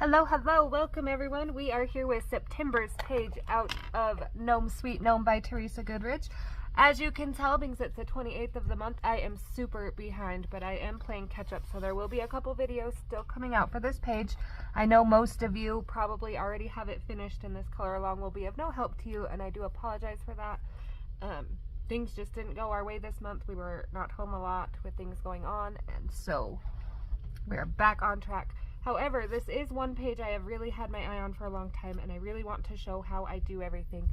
Hello, hello, welcome everyone. We are here with September's page out of Gnome Sweet Gnome by Teresa Goodridge. As you can tell, because it's the 28th of the month, I am super behind, but I am playing catch up, so there will be a couple videos still coming out for this page. I know most of you probably already have it finished, and this color along will be of no help to you, and I do apologize for that. Things just didn't go our way this month. We were not home a lot with things going on, and so we're back on track. However, this is one page I have really had my eye on for a long time, and I really want to show how I do everything.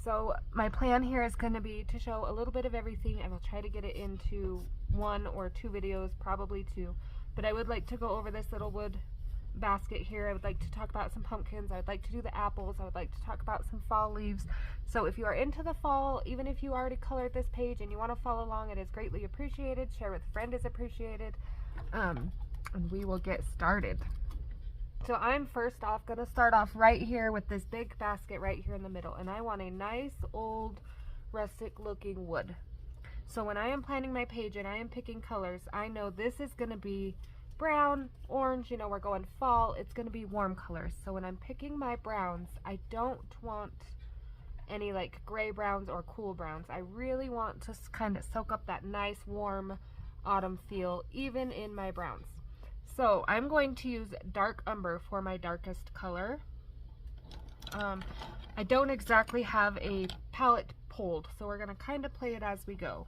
So my plan here is going to be to show a little bit of everything, and I'll try to get it into 1 or 2 videos, probably 2. But I would like to go over this little wood basket here. I would like to talk about some pumpkins. I would like to do the apples. I would like to talk about some fall leaves. So if you are into the fall, even if you already colored this page and you want to follow along, it is greatly appreciated. Share with a friend is appreciated. And we will get started. So I'm first off going to start off right here with this big basket right here in the middle, and I want a nice old rustic looking wood. So when I am planning my page and I am picking colors, I know this is going to be brown, orange, you know, we're going fall, it's going to be warm colors. So when I'm picking my browns, I don't want any like gray browns or cool browns. I really want to kind of soak up that nice warm autumn feel even in my browns. So I'm going to use dark umber for my darkest color. I don't exactly have a palette pulled, so we're going to kind of play it as we go.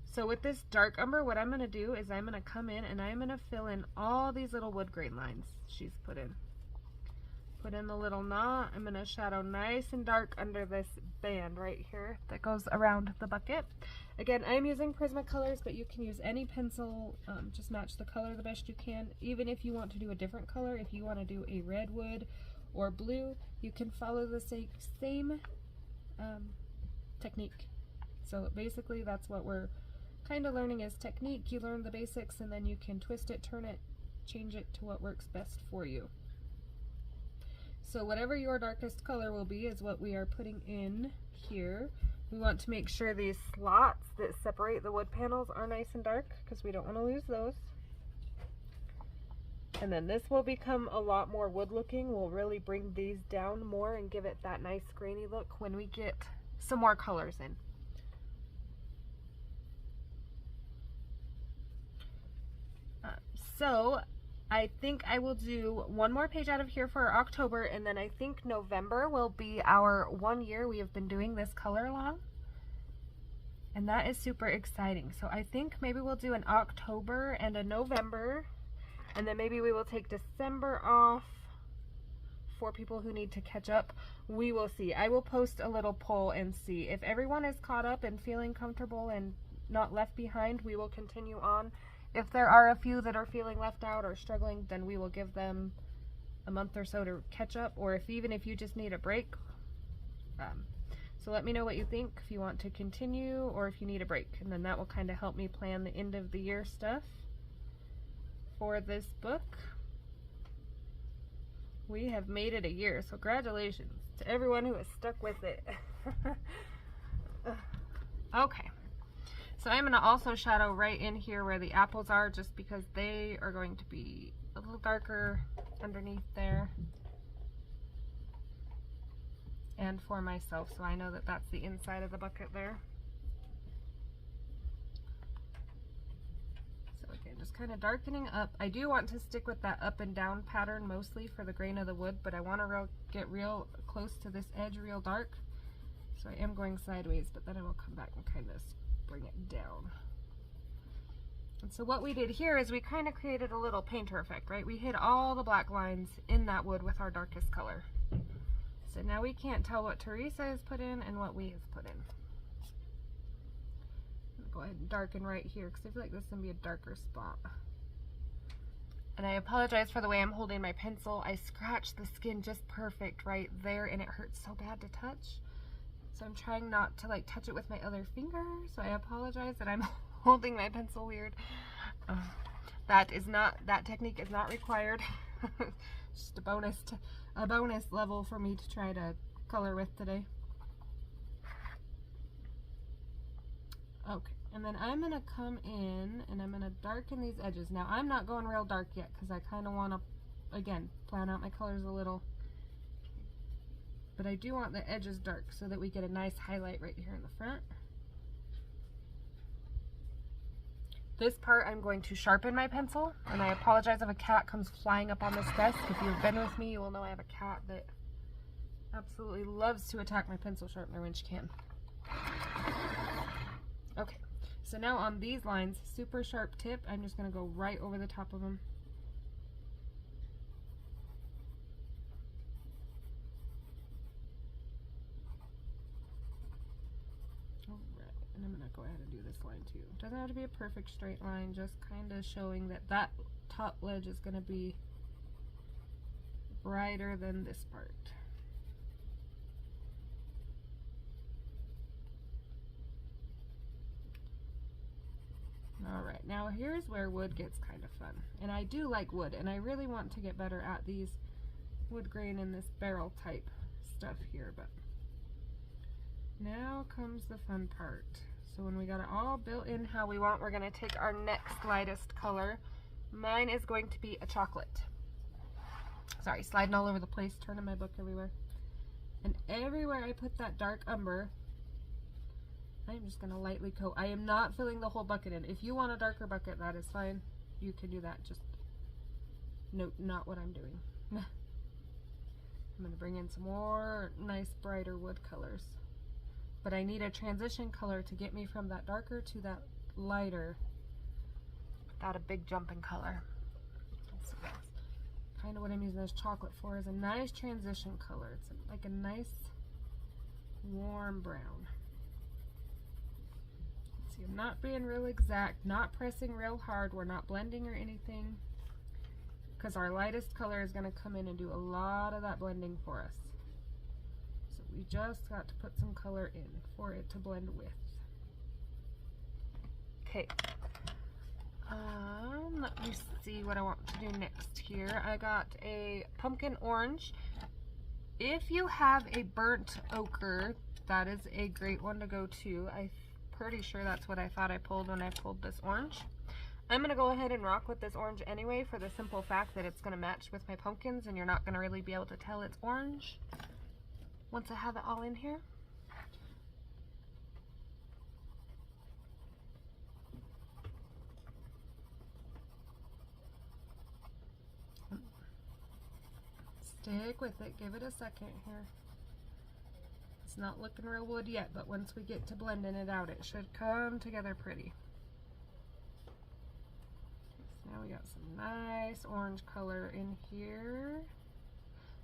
So with this dark umber, what I'm going to do is I'm going to come in and I'm going to fill in all these little wood grain lines she's put in. Put in the little knot. I'm going to shadow nice and dark under this band right here that goes around the bucket. Again, I'm using Prismacolors, but you can use any pencil, just match the color the best you can. Even if you want to do a different color, if you want to do a red wood or blue, you can follow the same technique. So basically that's what we're kind of learning is technique. You learn the basics and then you can twist it, turn it, change it to what works best for you. So whatever your darkest color will be is what we are putting in here. We want to make sure these slots that separate the wood panels are nice and dark because we don't want to lose those. And then this will become a lot more wood looking. We'll really bring these down more and give it that nice grainy look when we get some more colors in. So I think I will do one more page out of here for October, and then I think November will be our 1 year we have been doing this color along. And that is super exciting. So I think maybe we'll do an October and a November, and then maybe we will take December off for people who need to catch up. We will see. I will post a little poll and see. If everyone is caught up and feeling comfortable and not left behind, we will continue on. If there are a few that are feeling left out or struggling, then we will give them a month or so to catch up, or even if you just need a break. So let me know what you think, if you want to continue or if you need a break, and then that will kind of help me plan the end of the year stuff for this book. We have made it a year, so congratulations to everyone who has stuck with it. Okay. So I'm going to also shadow right in here where the apples are, just because they are going to be a little darker underneath there. And for myself, so I know that that's the inside of the bucket there. So again, just kind of darkening up. I do want to stick with that up and down pattern mostly for the grain of the wood, but I want to get real close to this edge, real dark. So I am going sideways, but then I will come back and kind of bring it down. And so what we did here is we kind of created a little painter effect, right? We hid all the black lines in that wood with our darkest color. So now we can't tell what Teresa has put in and what we have put in. I'm gonna go ahead and darken right here because I feel like this is going to be a darker spot. And I apologize for the way I'm holding my pencil. I scratched the skin just perfect right there and it hurts so bad to touch. So I'm trying not to like touch it with my other finger, so I apologize that I'm holding my pencil weird. That technique is not required. Just a bonus level for me to try to color with today. Okay, and then I'm going to come in and I'm going to darken these edges. Now I'm not going real dark yet because I kind of want to again, plan out my colors a little. But I do want the edges dark so that we get a nice highlight right here in the front. This part I'm going to sharpen my pencil, and I apologize if a cat comes flying up on this desk. If you've been with me, you will know I have a cat that absolutely loves to attack my pencil sharpener when she can. Okay, so now on these lines, super sharp tip, I'm just going to go right over the top of them. And I'm going to go ahead and do this line too. Doesn't have to be a perfect straight line, just kind of showing that that top ledge is going to be brighter than this part. Alright, now here's where wood gets kind of fun. And I do like wood, and I really want to get better at these wood grain and this barrel type stuff here, but now comes the fun part. So when we got it all built in how we want, we're going to take our next lightest color. Mine is going to be a chocolate. Sorry, sliding all over the place, turning my book everywhere. And everywhere I put that dark umber, I'm just going to lightly coat. I am not filling the whole bucket in. If you want a darker bucket, that is fine. You can do that. Just note not what I'm doing. I'm going to bring in some more nice brighter wood colors. But I need a transition color to get me from that darker to that lighter without a big jump in color. So that's kind of what I'm using this chocolate for, is a nice transition color. It's like a nice warm brown. See, I'm not being real exact, not pressing real hard. We're not blending or anything, because our lightest color is going to come in and do a lot of that blending for us. We just got to put some color in for it to blend with. Okay. Let me see what I want to do next here. I got a pumpkin orange. If you have a burnt ochre, that is a great one to go to. I'm pretty sure that's what I thought I pulled when I pulled this orange. I'm going to go ahead and rock with this orange anyway, for the simple fact that it's going to match with my pumpkins and you're not going to really be able to tell it's orange once I have it all in here. Stick with it, give it a second here. It's not looking real wood yet, but once we get to blending it out, it should come together pretty. So now we got some nice orange color in here.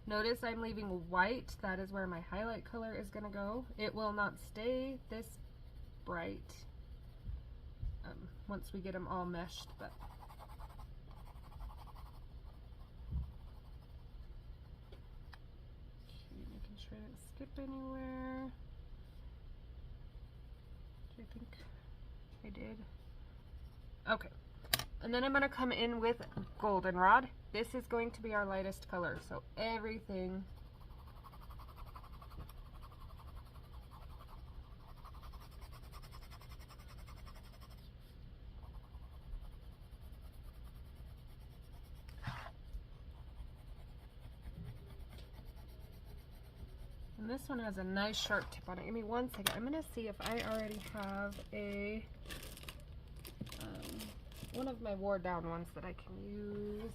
Notice I'm leaving white. That is where my highlight color is going to go. It will not stay this bright once we get them all meshed, but okay, making sure I didn't skip anywhere. I think I did. Okay. And then I'm going to come in with goldenrod. This is going to be our lightest color, so everything and this one has a nice sharp tip on it. Give me one second. I'm going to see if I already have a one of my wore down ones that I can use.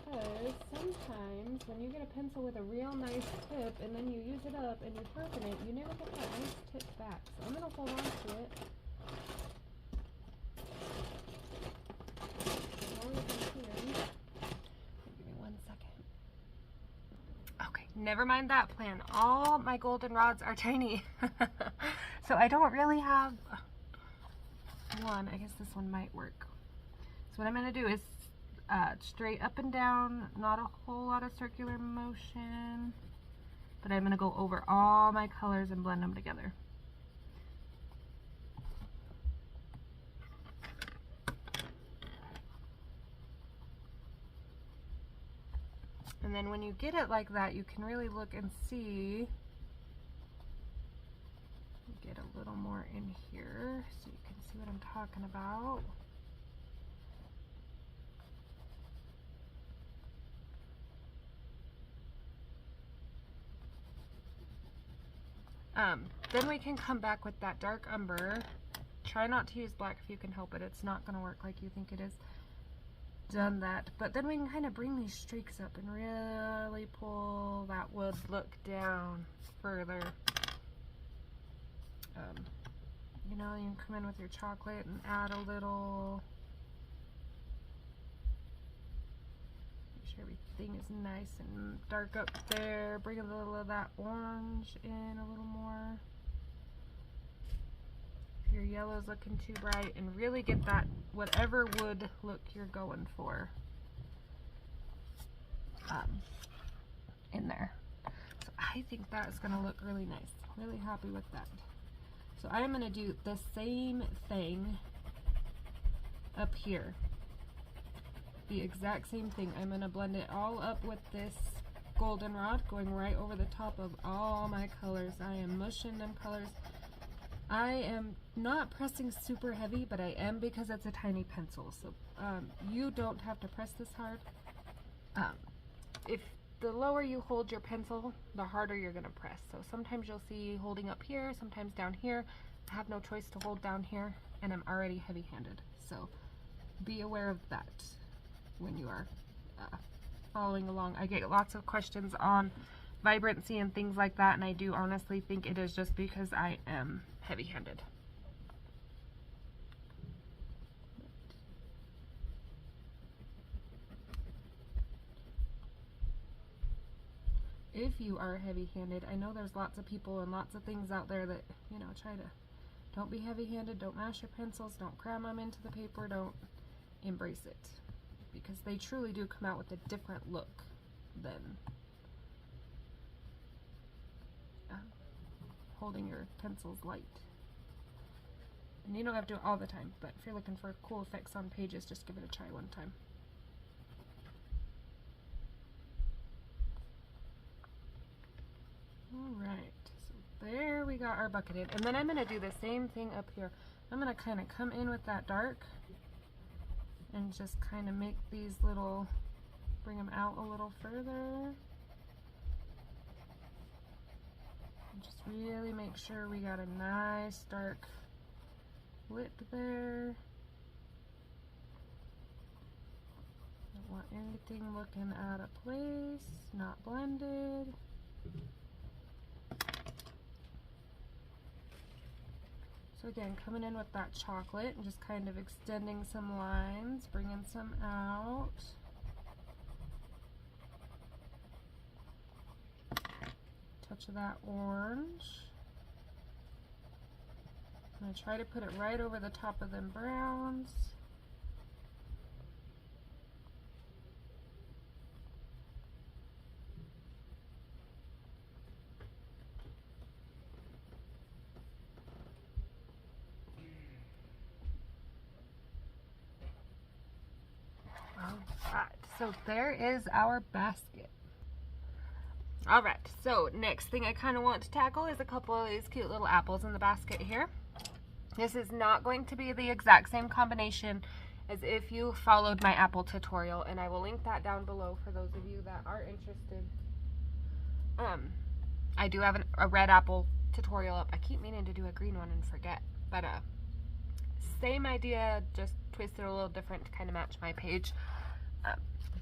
Because sometimes when you get a pencil with a real nice tip and then you use it up and you sharpen it, you never get that nice tip back. So I'm going to hold on to it. As long as I can. Give me 1 second. Okay, never mind that plan. All my goldenrods are tiny. So I don't really have one. I guess this one might work. So what I'm going to do is straight up and down, not a whole lot of circular motion, but I'm going to go over all my colors and blend them together. And then when you get it like that, you can really look and see. Get a little more in here so you can see what I'm talking about. Then we can come back with that dark umber. Try not to use black if you can help it. It's not going to work like you think it is. Done that. But then we can kind of bring these streaks up and really pull that wood look down further. You know, you can come in with your chocolate and add a little. Make sure everything is nice and dark up there. Bring a little of that orange in a little more. If your yellow's looking too bright, and really get that whatever wood look you're going for in there. So I think that's going to look really nice. Really happy with that. So I'm going to do the same thing up here. The exact same thing. I'm going to blend it all up with this goldenrod, going right over the top of all my colors. I am mushing them colors. I am not pressing super heavy, but I am because it's a tiny pencil. So you don't have to press this hard. If the lower you hold your pencil, the harder you're going to press. So sometimes you'll see holding up here, sometimes down here. I have no choice to hold down here, and I'm already heavy-handed. So be aware of that when you are following along. I get lots of questions on vibrancy and things like that, and I do honestly think it is just because I am heavy-handed. If you are heavy-handed, I know there's lots of people and lots of things out there that, you know, try to, don't be heavy-handed, don't mash your pencils, don't cram them into the paper, don't embrace it. Because they truly do come out with a different look than holding your pencils light. And you don't have to do it all the time, but if you're looking for cool effects on pages, just give it a try one time. Alright, so there we got our bucketed. And then I'm going to do the same thing up here. I'm going to kind of come in with that dark and just kind of make these little, bring them out a little further. And just really make sure we got a nice dark lip there. Don't want anything looking out of place, not blended. So again, coming in with that chocolate and just kind of extending some lines, bringing some out. Touch of that orange. I'm going to try to put it right over the top of them browns. Alright, so there is our basket. Alright, so next thing I kind of want to tackle is a couple of these cute little apples in the basket here. This is not going to be the exact same combination as if you followed my apple tutorial, and I will link that down below for those of you that are interested. I do have a red apple tutorial up. I keep meaning to do a green one and forget, but same idea, just twisted a little different to kind of match my page.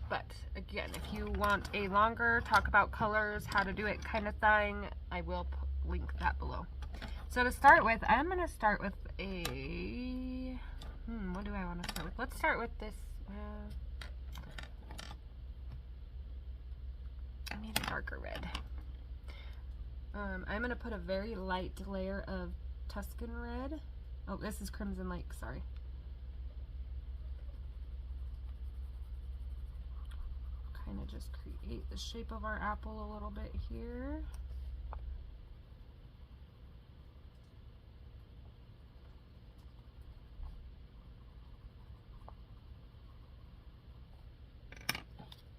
But again, if you want a longer talk about colors, how to do it kind of thing, I will link that below. So to start with, I'm going to start with a, what do I want to start with? Let's start with this, I need a darker red. I'm going to put a very light layer of Tuscan red. Oh, this is Crimson Lake, sorry. Kind of just create the shape of our apple a little bit here.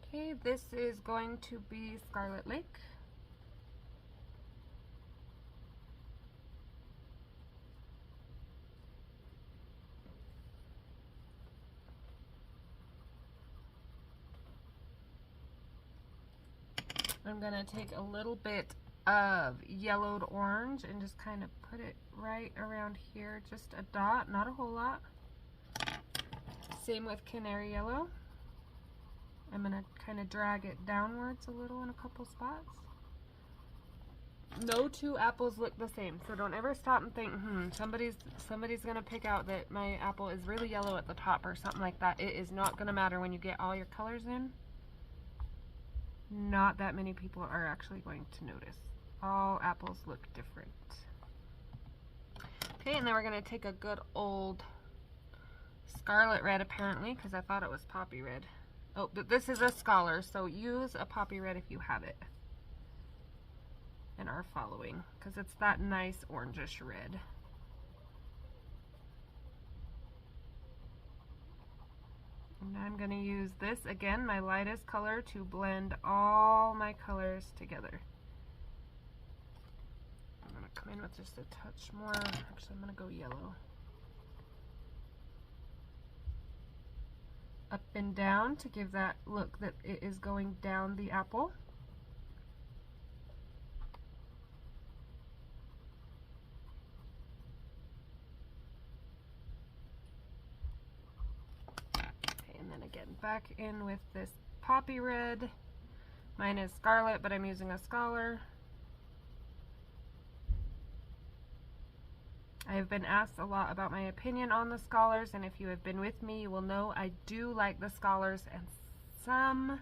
Okay, this is going to be Scarlet Lake. I'm going to take a little bit of yellowed orange and just kind of put it right around here, just a dot, not a whole lot. Same with canary yellow. I'm going to kind of drag it downwards a little in a couple spots. No two apples look the same, so don't ever stop and think, somebody's going to pick out that my apple is really yellow at the top or something like that. It is not going to matter when you get all your colors in. Not that many people are actually going to notice. All apples look different. Okay, and then we're going to take a good old scarlet red, apparently, because I thought it was poppy red. Oh, but this is a Scholar, so use a poppy red if you have it and are following, because it's that nice orangish red. And I'm going to use this, again, my lightest color, to blend all my colors together. I'm going to come in with just a touch more. Actually, I'm going to go yellow. Up and down to give that look that it is going down the apple. Okay, and then again back in with this poppy red. Mine is scarlet, but I'm using a Scholar. I have been asked a lot about my opinion on the Scholars, and if you have been with me, you will know I do like the Scholars, and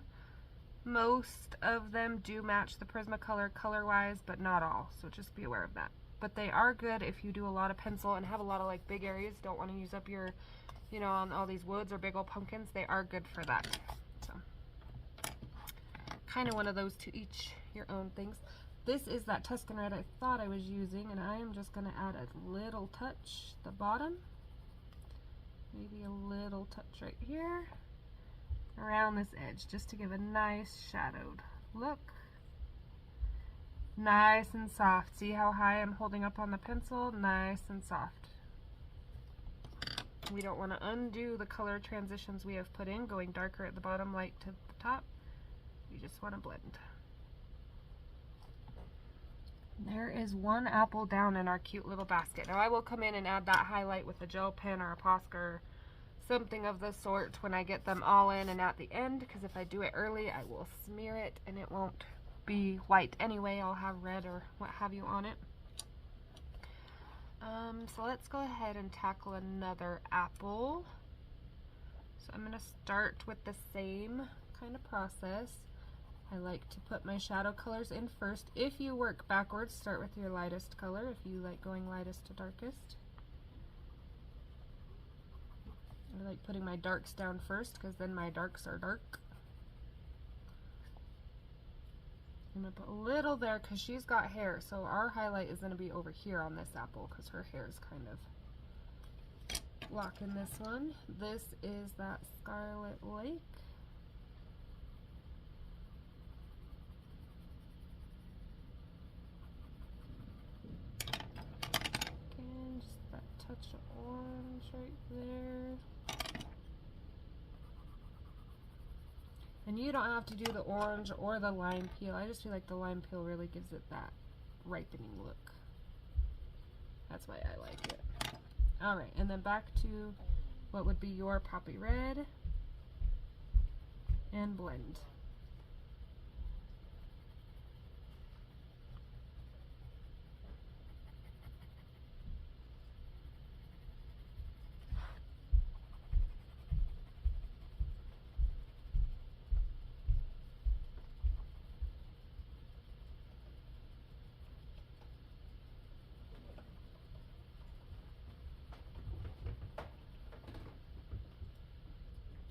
most of them do match the Prismacolor color-wise, but not all, so just be aware of that. But they are good if you do a lot of pencil and have a lot of like big areas, don't want to use up your, you know, on all these woods or big old pumpkins. They are good for that. So, kind of one of those to each your own things. This is that Tuscan red I thought I was using, and I am just going to add a little touch at the bottom. Maybe a little touch right here around this edge, just to give a nice shadowed look. Nice and soft. See how high I'm holding up on the pencil? Nice and soft. We don't want to undo the color transitions we have put in, going darker at the bottom, light to the top. You just want to blend. There is one apple down in our cute little basket. Now I will come in and add that highlight with a gel pen or a Posca or something of the sort when I get them all in and at the end, because if I do it early I will smear it and it won't be white anyway. I'll have red or what have you on it. So let's go ahead and tackle another apple. So I'm going to start with the same kind of process. I like to put my shadow colors in first. If you work backwards, start with your lightest color if you like going lightest to darkest. I like putting my darks down first because then my darks are dark. I'm going to put a little there because she's got hair, so our highlight is going to be over here on this apple because her hair is kind of blocking this one. This is that Scarlet Lake. Touch of orange right there. And you don't have to do the orange or the lime peel. I just feel like the lime peel really gives it that ripening look. That's why I like it. Alright, and then back to what would be your poppy red. And blend.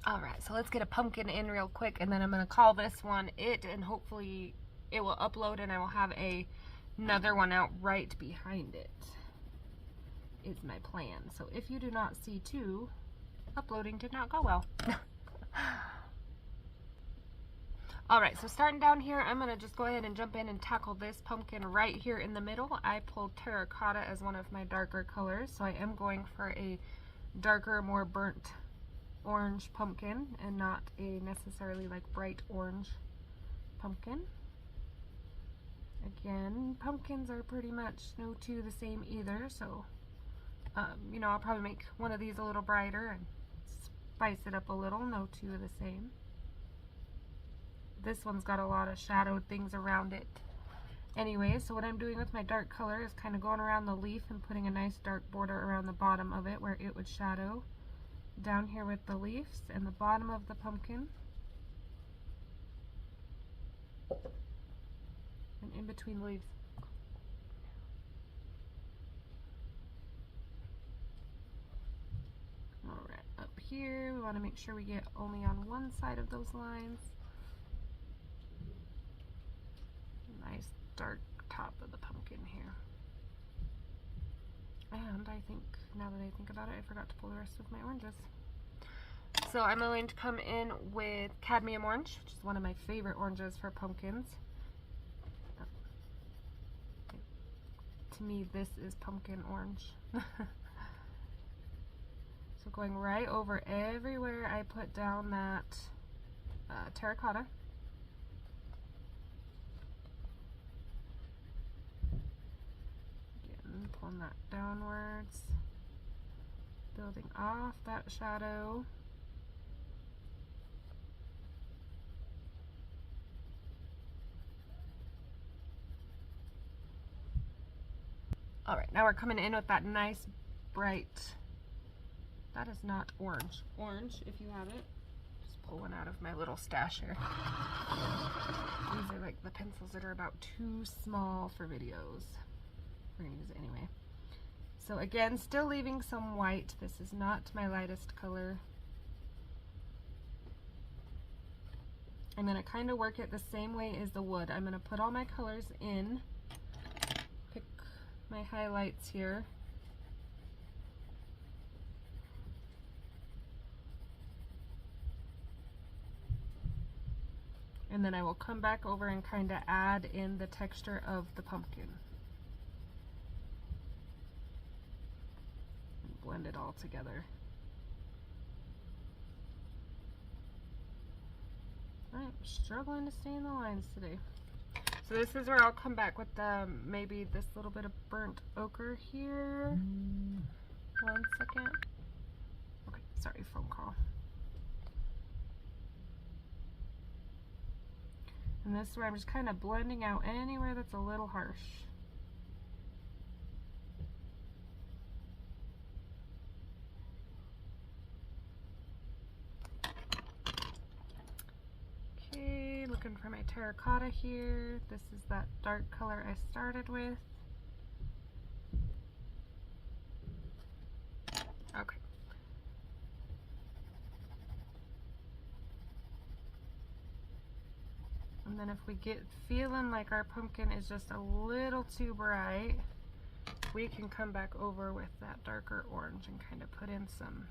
Alright, so let's get a pumpkin in real quick, and then I'm going to call this one it, and hopefully it will upload and I will have another one out right behind it, is my plan. So if you do not see two, uploading did not go well. Alright, so starting down here, I'm going to just go ahead and jump in and tackle this pumpkin right here in the middle. I pulled terracotta as one of my darker colors, so I am going for a darker, more burnt orange pumpkin and not a necessarily like bright orange pumpkin. Again, pumpkins are pretty much no two the same either, so you know, I'll probably make one of these a little brighter and spice it up a little. No two are the same. This one's got a lot of shadowed things around it. Anyway, so what I'm doing with my dark color is kind of going around the leaf and putting a nice dark border around the bottom of it where it would shadow. Down here with the leaves and the bottom of the pumpkin. And in between the leaves. Alright, up here we want to make sure we get only on one side of those lines. Nice dark top of the pumpkin here. And I think, now that I think about it, I forgot to pull the rest of my oranges. So I'm going to come in with cadmium orange, which is one of my favorite oranges for pumpkins. To me, this is pumpkin orange. So going right over everywhere I put down that terracotta. Again, pulling that downwards, building off that shadow. Alright, now we're coming in with that nice bright, that is not orange. Orange, if you have it. Just pull one out of my little stash here. These are like the pencils that are about too small for videos. We're going to use it anyway. So again, still leaving some white. This is not my lightest color. I'm going to kind of work it the same way as the wood. I'm going to put all my colors in, pick my highlights here. And then I will come back over and kind of add in the texture of the pumpkin. And blend it all together. I'm struggling to stay in the lines today. So this is where I'll come back with maybe this little bit of burnt ochre here. 1 second. Okay, sorry, phone call. And this is where I'm just kind of blending out anywhere that's a little harsh. Okay, looking for my terracotta here. This is that dark color I started with. Okay. And then if we get feeling like our pumpkin is just a little too bright, we can come back over with that darker orange and kind of put in some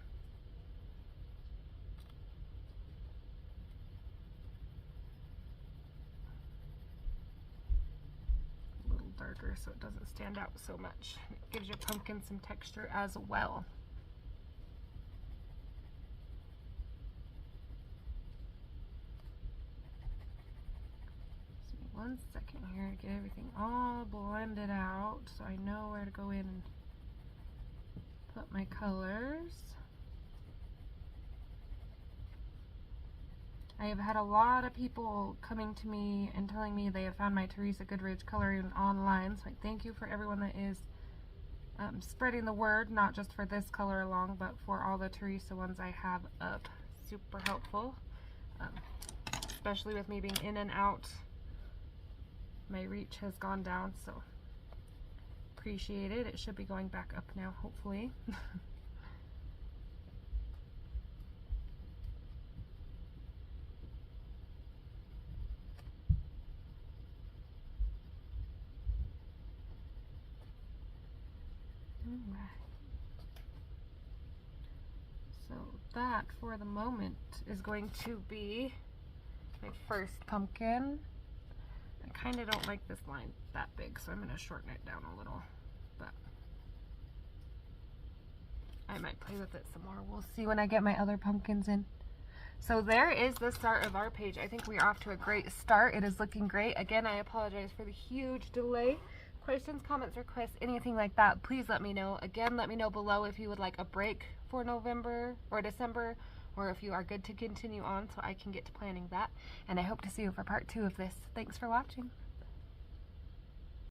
a little darker so it doesn't stand out so much. It gives your pumpkin some texture as well. 1 second here to get everything all blended out so I know where to go in and put my colors. I have had a lot of people coming to me and telling me they have found my Teresa Goodridge coloring online, so I thank you for everyone that is spreading the word, not just for this color along, but for all the Teresa ones I have up. Super helpful, especially with me being in and out. My reach has gone down, so appreciate it. It should be going back up now, hopefully. So that, for the moment, is going to be my first pumpkin. I kind of don't like this line that big, so I'm going to shorten it down a little, but I might play with it some more. We'll see when I get my other pumpkins in. So there is the start of our page. I think we're off to a great start. It is looking great. Again, I apologize for the huge delay. Questions, comments, requests, anything like that, please let me know. Again, let me know below if you would like a break for November or December, or if you are good to continue on so I can get to planning that. And I hope to see you for part 2 of this. Thanks for watching.